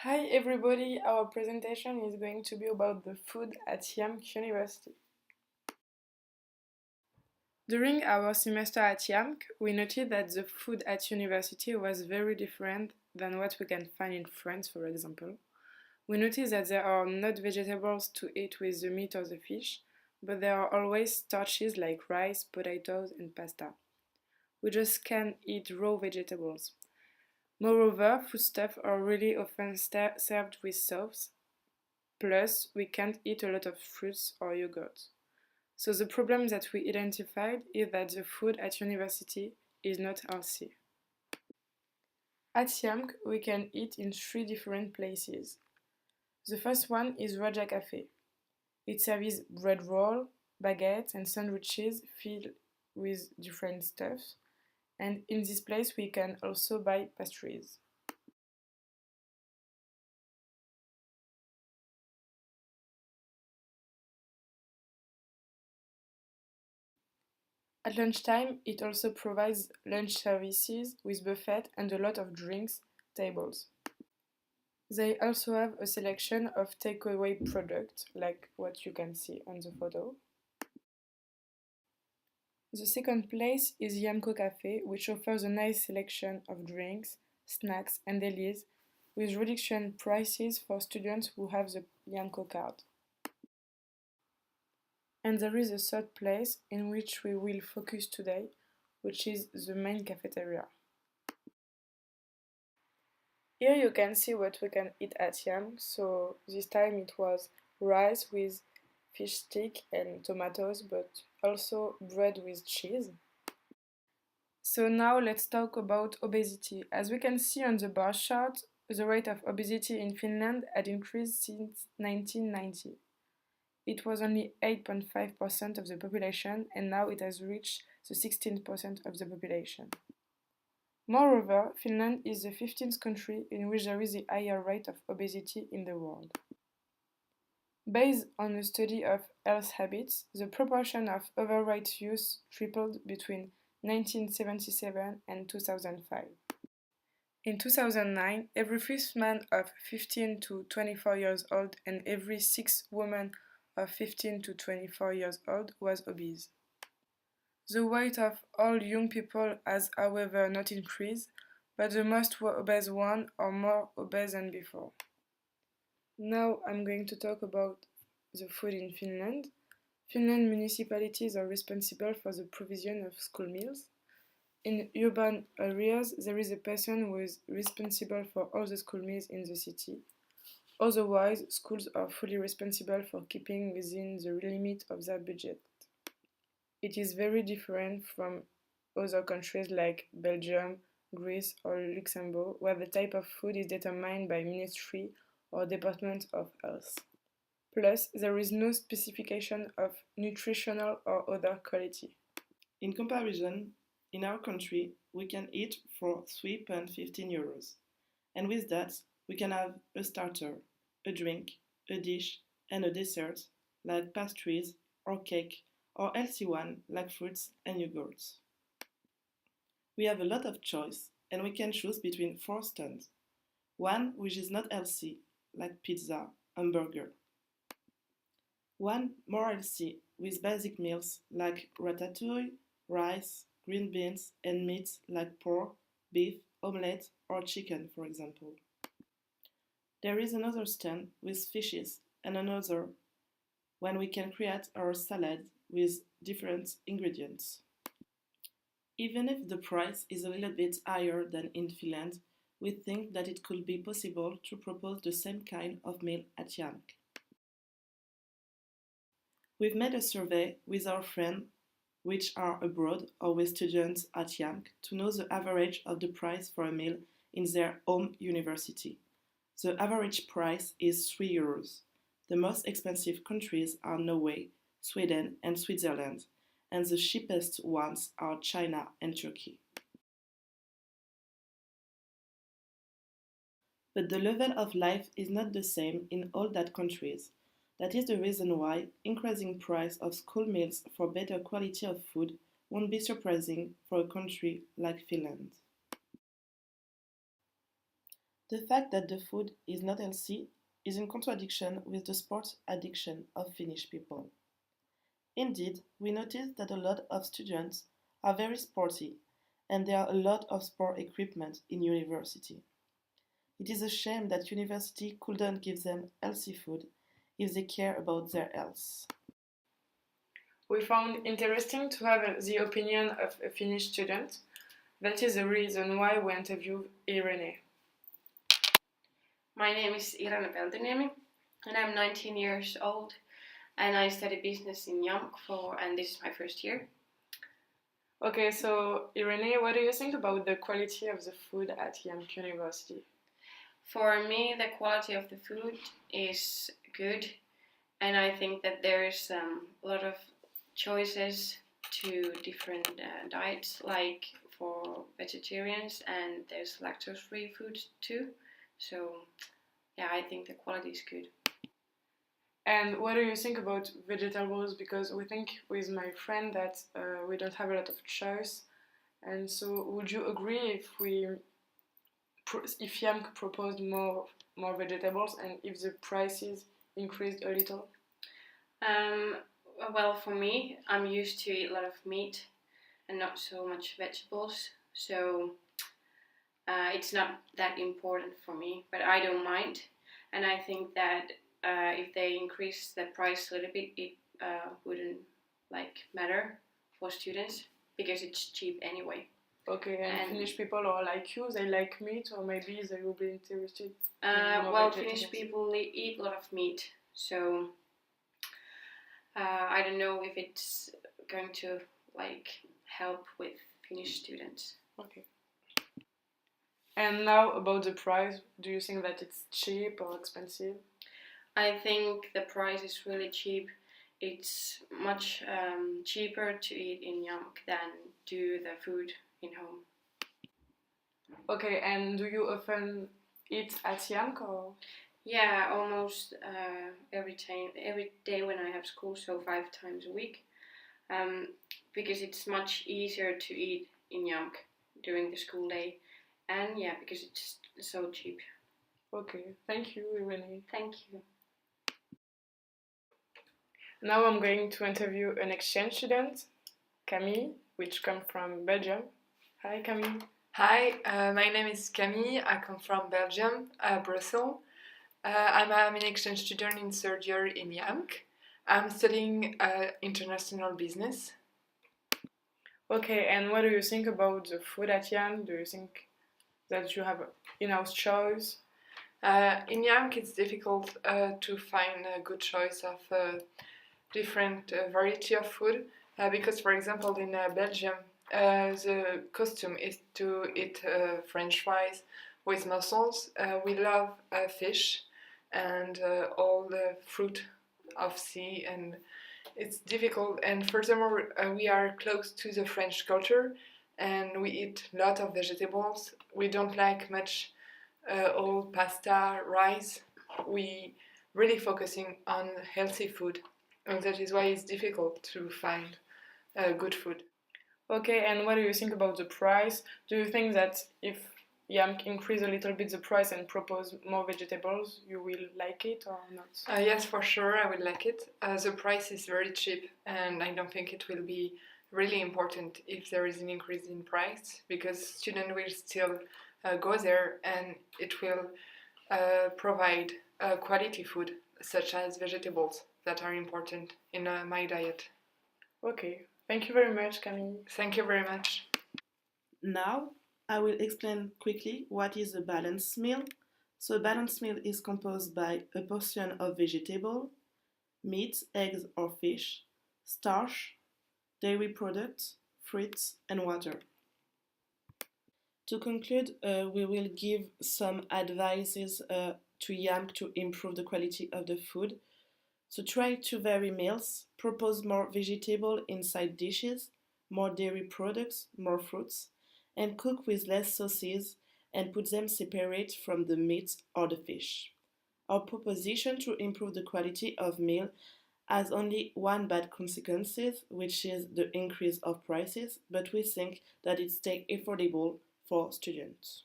Hi everybody, our presentation is going to be about the food at YAMK University. During our semester at YAMK, we noted that the food at university was very different than what we can find in France, for example. We noticed that there are not vegetables to eat with the meat or the fish, but there are always starches like rice, potatoes, and pasta. We just can't eat raw vegetables. Moreover, foodstuffs are really often served with sauce. Plus, we can't eat a lot of fruits or yogurt. So the problem that we identified is that the food at university is not healthy. At YAMK, we can eat in three different places. The first one is Raja Cafe. It serves bread roll, baguettes, and sandwiches filled with different stuff. And in this place, we can also buy pastries. At lunchtime, it also provides lunch services with buffet and a lot of drinks tables. They also have a selection of takeaway products, like what you can see on the photo. The second place is Yamco Cafe, which offers a nice selection of drinks, snacks, and delis, with reduction prices for students who have the Yamco card. And there is a third place in which we will focus today, which is the main cafeteria. Here you can see what we can eat at Yam. So this time it was rice with fish stick and tomatoes, but also bread with cheese. So now let's talk about obesity. As we can see on the bar chart, the rate of obesity in Finland had increased since 1990. It was only 8.5% of the population, and now it has reached the 16% of the population. Moreover, Finland is the 15th country in which there is a higher rate of obesity in the world. Based on a study of health habits, the proportion of overweight youth tripled between 1977 and 2005. In 2009, every fifth man of 15 to 24 years old and every sixth woman of 15 to 24 years old was obese. The weight of all young people has however not increased, but the most obese one are more obese than before. Now I'm going to talk about the food in Finland. Finland municipalities are responsible for the provision of school meals. In urban areas, there is a person who is responsible for all the school meals in the city. Otherwise, schools are fully responsible for keeping within the limit of their budget. It is very different from other countries like Belgium, Greece, or Luxembourg, where the type of food is determined by Ministry or Department of Health. Plus, there is no specification of nutritional or other quality. In comparison, in our country, we can eat for 3.15 euros. And with that, we can have a starter, a drink, a dish, and a dessert, like pastries or cake, or healthy one like fruits and yogurts. We have a lot of choice, and we can choose between four stands. One which is not healthy, like pizza, hamburger. One more healthy, with basic meals like ratatouille, rice, green beans, and meats like pork, beef, omelette, or chicken, for example. There is another stand with fishes and another when we can create our salad with different ingredients. Even if the price is a little bit higher than in Finland, we think that it could be possible to propose the same kind of meal at YAMK. We've made a survey with our friends which are abroad or with students at YAMK to know the average of the price for a meal in their home university. The average price is 3 euros. The most expensive countries are Norway, Sweden, and Switzerland, and the cheapest ones are China and Turkey. But the level of life is not the same in all that countries. That is the reason why increasing price of school meals for better quality of food won't be surprising for a country like Finland. The fact that the food is not healthy is in contradiction with the sports addiction of Finnish people. Indeed, we notice that a lot of students are very sporty and there are a lot of sport equipment in university. It is a shame that university couldn't give them healthy food if they care about their health. We found interesting to have the opinion of a Finnish student. That is the reason why we interviewed Irene. My name is Irene Peltoniemi and I'm 19 years old and I study business in YAMK and this is my first year. Okay, so Irene, what do you think about the quality of the food at YAMK University? For me, the quality of the food is good and I think that there's a lot of choices to different diets, like for vegetarians, and there's lactose-free foods too. So yeah, I think the quality is good. And what do you think about vegetables? Because we think with my friend that we don't have a lot of choice. And so would you agree if YAMK proposed more vegetables and if the prices increased a little? Well, for me, I'm used to eat a lot of meat and not so much vegetables, so it's not that important for me, but I don't mind. And I think that if they increase the price a little bit, it wouldn't matter for students because it's cheap anyway. Okay, and Finnish people are like you, they like meat, or maybe they will be interested in more well, vegetables? Finnish people eat a lot of meat, so I don't know if it's going to help with Finnish students. Okay. And now about the price, do you think that it's cheap or expensive? I think the price is really cheap. It's much cheaper to eat in YAMK than do the food in home. Okay, and do you often eat at YAMK or? Yeah, almost every day when I have school, so 5 times a week, because it's much easier to eat in YAMK during the school day, and yeah, because it's so cheap. Okay, thank you, Irene. Thank you. Now I'm going to interview an exchange student, Camille, which comes from Belgium. Hi, Camille. Hi, my name is Camille. I come from Belgium, Brussels. I'm an exchange student in third year in YAMK. I'm studying international business. Okay, and what do you think about the food at YAMK? Do you think that you have in-house choice? In YAMK, it's difficult to find a good choice of different variety of food because, for example, in Belgium, the custom is to eat French fries with mussels. We love fish and all the fruit of sea, and it's difficult. And furthermore, we are close to the French culture, and we eat a lot of vegetables. We don't like much all pasta, rice. We really focusing on healthy food, and that is why it's difficult to find good food. Okay, and what do you think about the price? Do you think that if YAMK increase a little bit the price and propose more vegetables, you will like it or not? Yes, for sure, I would like it. The price is very cheap, and I don't think it will be really important if there is an increase in price, because students will still go there, and it will provide quality food, such as vegetables, that are important in my diet. Okay, thank you very much, Camille. Thank you very much. Now, I will explain quickly what is a balanced meal. So a balanced meal is composed by a portion of vegetable, meat, eggs or fish, starch, dairy products, fruits and water. To conclude, we will give some advices to YAMK to improve the quality of the food. So try to vary meals, propose more vegetable inside dishes, more dairy products, more fruits, and cook with less sauces and put them separate from the meat or the fish. Our proposition to improve the quality of meal has only one bad consequence, which is the increase of prices, but we think that it's affordable for students.